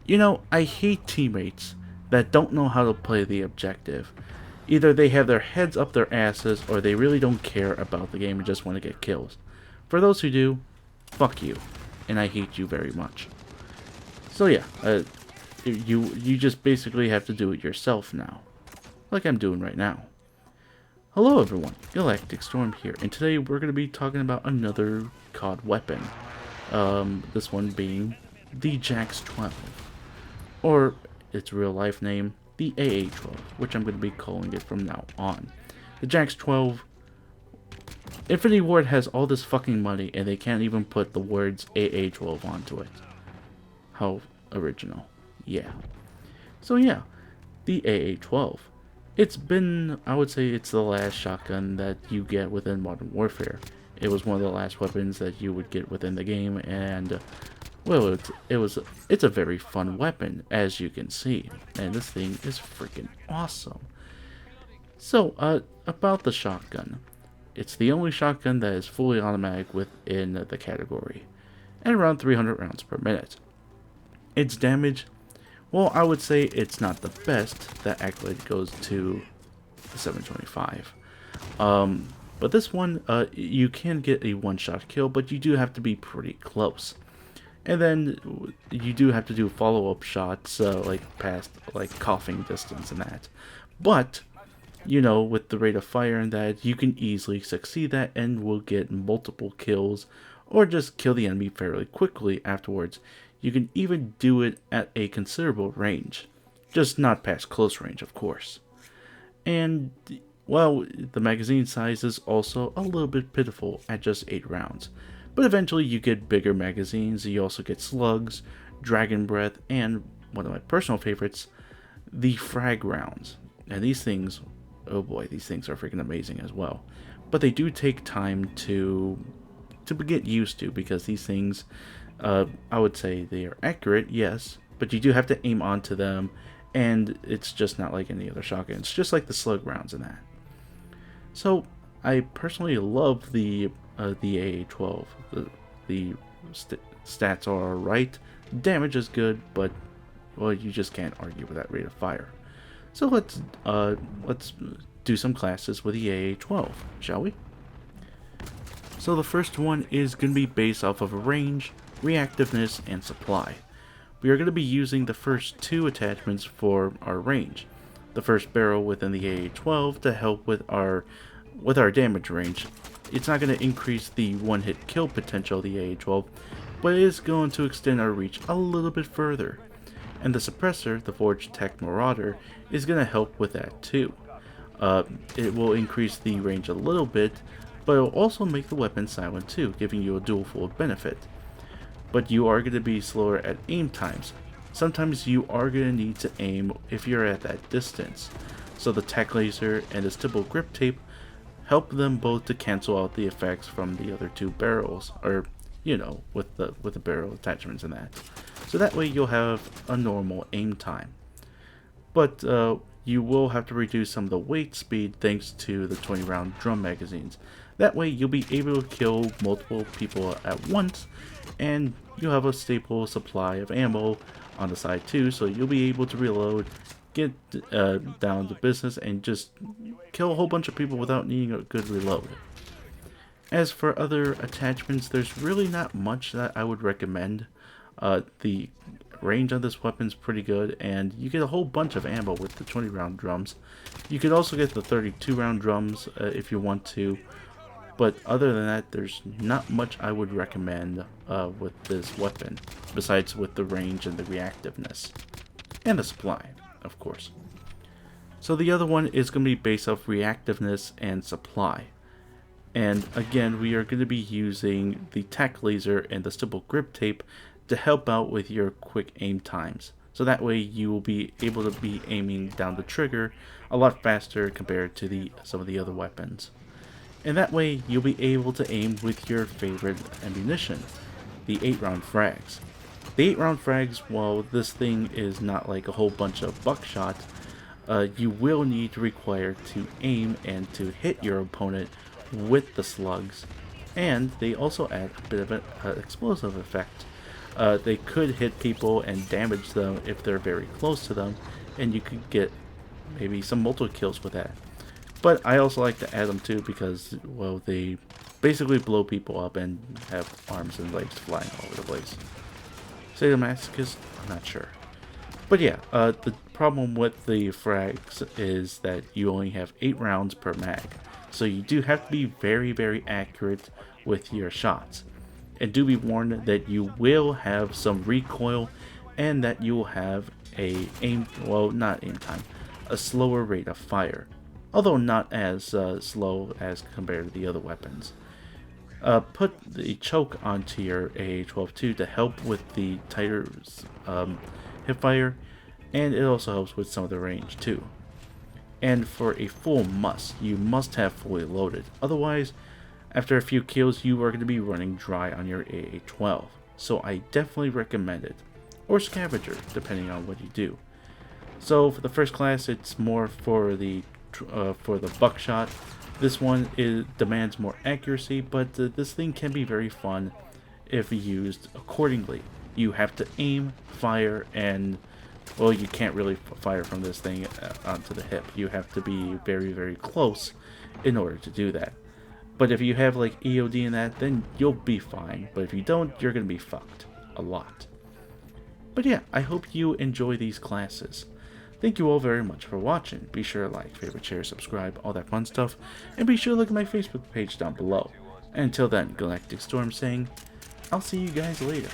You know, I hate teammates that don't know how to play the objective. Either they have their heads up their asses or they really don't care about the game and just want to get kills. For those who do, fuck you. And I hate you very much. So yeah, you just basically have to do it yourself now. Like I'm doing right now. Hello everyone, GalacticStorm here, and today we're going to be talking about another COD weapon. This one being the Jax-12. Or its real life name, the AA-12, which I'm going to be calling it from now on. The Jax-12, Infinity Ward has all this fucking money and they can't even put the words AA-12 onto it. How original. Yeah. So yeah, the AA-12. It's been, I would say it's the last shotgun that you get within Modern Warfare. It was one of the last weapons that you would get within the game, and well, it's a very fun weapon, as you can see, and this thing is freaking awesome. So, about the shotgun. It's the only shotgun that is fully automatic within the category, at around 300 rounds per minute. Its damage, well, I would say it's not the best. That accolade goes to the 725. But this one, you can get a one-shot kill, but you do have to be pretty close. And then you do have to do follow-up shots, like past like coughing distance and that. But you know, with the rate of fire and that, you can easily succeed that and will get multiple kills, or just kill the enemy fairly quickly afterwards. You can even do it at a considerable range, just not past close range, of course. And, well, the magazine size is also a little bit pitiful at just 8 rounds. But eventually you get bigger magazines, you also get slugs, dragon breath, and, one of my personal favorites, the frag rounds. And these things, oh boy, these things are freaking amazing as well. But they do take time to get used to, because these things, I would say they are accurate, yes, but you do have to aim onto them, and it's just not like any other shotgun. It's just like the slug rounds in that. So I personally love the AA-12. The stats are alright. Damage is good, but well, you just can't argue with that rate of fire. So let's do some classes with the AA-12, shall we? So the first one is going to be based off of range, reactiveness, and supply. We are going to be using the first two attachments for our range. The first barrel within the AA-12 to help with our damage range. It's not going to increase the one-hit kill potential of the AA-12, but it is going to extend our reach a little bit further. And the suppressor, the Forge Tech Marauder, is going to help with that too. It will increase the range a little bit, but it will also make the weapon silent too, giving you a dual-fold benefit. But you are going to be slower at aim times. Sometimes you are going to need to aim if you're at that distance. So the Tech Laser and the Stipple Grip Tape help them both to cancel out the effects from the other two barrels, or you know, with the barrel attachments and that. So that way you'll have a normal aim time. But you will have to reduce some of the weight speed thanks to the 20 round drum magazines. That way you'll be able to kill multiple people at once, and you'll have a stable supply of ammo on the side too, so you'll be able to reload, get down to business, and just kill a whole bunch of people without needing a good reload. As for other attachments, there's really not much that I would recommend. The range on this weapon is pretty good, and you get a whole bunch of ammo with the 20 round drums. You could also get the 32 round drums if you want to, but other than that, there's not much I would recommend with this weapon, besides with the range and the reactiveness. And the supply, of course. So the other one is going to be based off reactiveness and supply. And again, we are going to be using the Tech Laser and the Stipple Grip Tape to help out with your quick aim times. So that way you will be able to be aiming down the trigger a lot faster compared to some of the other weapons. And that way you'll be able to aim with your favorite ammunition, the 8 round frags. The 8 round frags, while this thing is not like a whole bunch of buckshot, you will need to require to aim and to hit your opponent with the slugs, and they also add a bit of an explosive effect. They could hit people and damage them if they're very close to them, and you could get maybe some multiple kills with that. But I also like to add them too because, well, they basically blow people up and have arms and legs flying all over the place. Sadomasochist? I'm not sure. But yeah, the problem with the frags is that you only have 8 rounds per mag. So you do have to be very, very accurate with your shots. And do be warned that you will have some recoil and that you will have not aim time, a slower rate of fire. Although not as slow as compared to the other weapons. Put the choke onto your AA-12 too to help with the tighter hipfire, and it also helps with some of the range too. And for a full must, you must have fully loaded. Otherwise, after a few kills, you are going to be running dry on your AA-12. So I definitely recommend it. Or Scavenger, depending on what you do. So for the first class, it's more for the buckshot. This one demands more accuracy, but this thing can be very fun if used accordingly. You have to aim, fire, and, well, you can't really fire from this thing onto the hip. You have to be very, very close in order to do that. But if you have like EOD in that, then you'll be fine. But if you don't, you're going to be fucked a lot. But yeah, I hope you enjoy these classes. Thank you all very much for watching. Be sure to like, favorite, share, subscribe, all that fun stuff. And be sure to look at my Facebook page down below. And until then, GalacticStorm saying, I'll see you guys later.